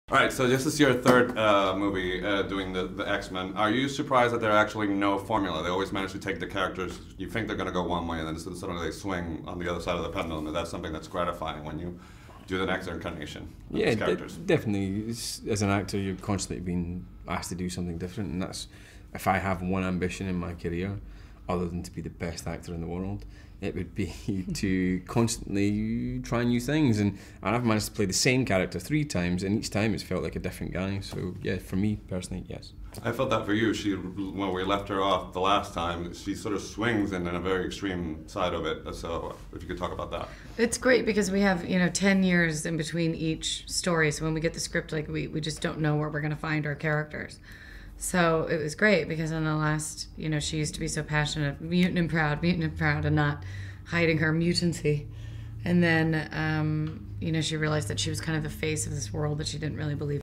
All right, so this is your third movie doing the X-Men. Are you surprised that there are actually no formula? They always manage to take the characters, you think they're going to go one way, and then suddenly they swing on the other side of the pendulum. And that's something that's gratifying when you do the next incarnation of these characters. Definitely. As an actor, you're constantly being asked to do something different, and that's, if I have one ambition in my career, other than to be the best actor in the world, it would be to constantly try new things. And I've managed to play the same character 3 times, and each time it's felt like a different guy. So yeah, for me personally, yes. I felt that for you. When we left her off the last time, she sort of swings in a very extreme side of it. So if you could talk about that. It's great because we have 10 years in between each story. So when we get the script, like we just don't know where we're going to find our characters. So it was great because in the last, she used to be so passionate, mutant and proud, and not hiding her mutancy. And then, she realized that she was kind of the face of this world that she didn't really believe